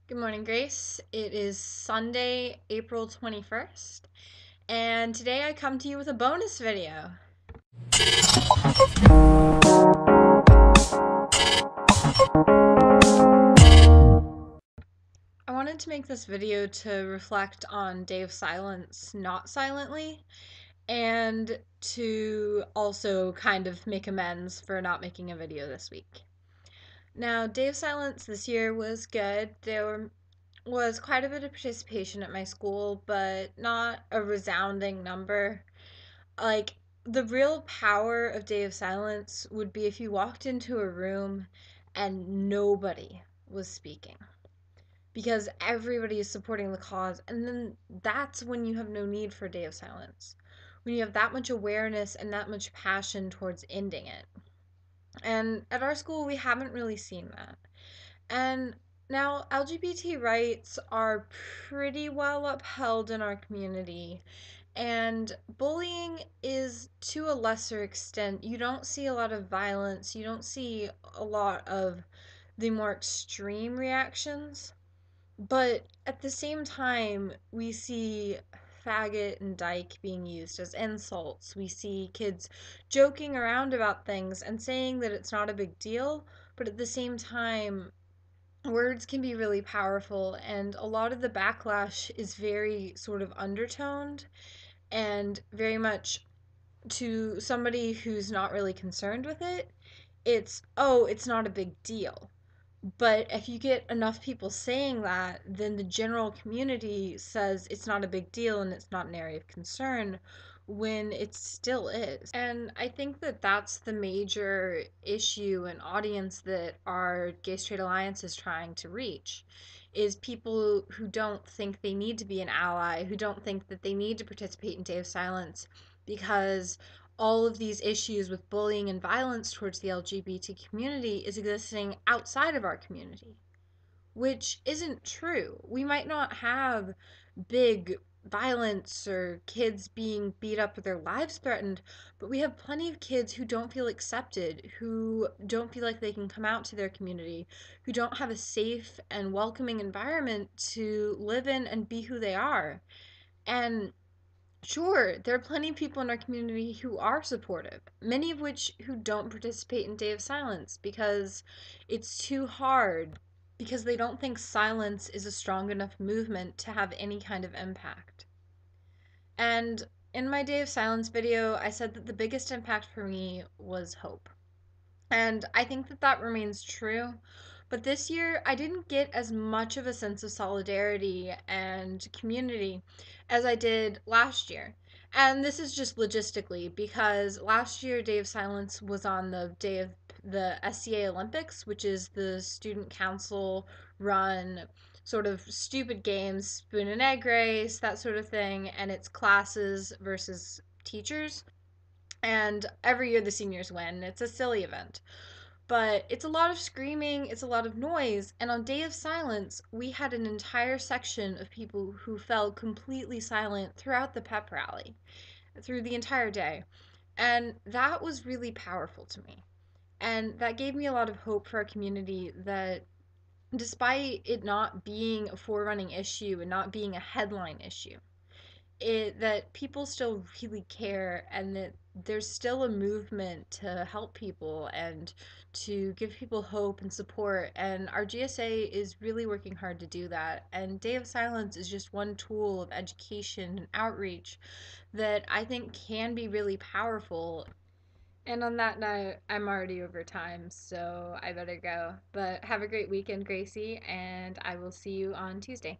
Good morning, Grace. It is Sunday, April 21st, and today I come to you with a bonus video. I wanted to make this video to reflect on Day of Silence not silently, and to also kind of make amends for not making a video this week. Now, Day of Silence this year was good. There was quite a bit of participation at my school, but not a resounding number. Like, the real power of Day of Silence would be if you walked into a room and nobody was speaking because everybody is supporting the cause, and then that's when you have no need for Day of Silence, when you have that much awareness and that much passion towards ending it. And at our school we haven't really seen that. And now LGBT rights are pretty well upheld in our community, and bullying is to a lesser extent. You don't see a lot of violence, you don't see a lot of the more extreme reactions, but at the same time, we see faggot and dyke being used as insults. We see kids joking around about things and saying that it's not a big deal, but at the same time, words can be really powerful, and a lot of the backlash is very sort of undertoned and very much to somebody who's not really concerned with it. It's, oh, it's not a big deal. But if you get enough people saying that, then the general community says it's not a big deal and it's not an area of concern when it still is. And I think that that's the major issue and audience that our Gay Straight Alliance is trying to reach, is people who don't think they need to be an ally, who don't think that they need to participate in Day of Silence because all of these issues with bullying and violence towards the LGBT community is existing outside of our community, which isn't true. We might not have big violence or kids being beat up or their lives threatened, but we have plenty of kids who don't feel accepted, who don't feel like they can come out to their community, who don't have a safe and welcoming environment to live in and be who they are. And sure, there are plenty of people in our community who are supportive, many of which who don't participate in Day of Silence because it's too hard, because they don't think silence is a strong enough movement to have any kind of impact. And in my Day of Silence video, I said that the biggest impact for me was hope. And I think that that remains true. But this year, I didn't get as much of a sense of solidarity and community as I did last year. And this is just logistically because last year, Day of Silence was on the day of the SCA Olympics, which is the student council run sort of stupid games, spoon and egg race, that sort of thing. And it's classes versus teachers. And every year the seniors win. It's a silly event. But it's a lot of screaming, it's a lot of noise, and on Day of Silence, we had an entire section of people who fell completely silent throughout the pep rally, through the entire day. And that was really powerful to me. And that gave me a lot of hope for our community that despite it not being a forerunning issue and not being a headline issue, that people still really care, and that there's still a movement to help people and to give people hope and support, and our GSA is really working hard to do that. And Day of Silence is just one tool of education and outreach that I think can be really powerful. And on that note, I'm already over time, so I better go. But have a great weekend, Gracie, and I will see you on Tuesday.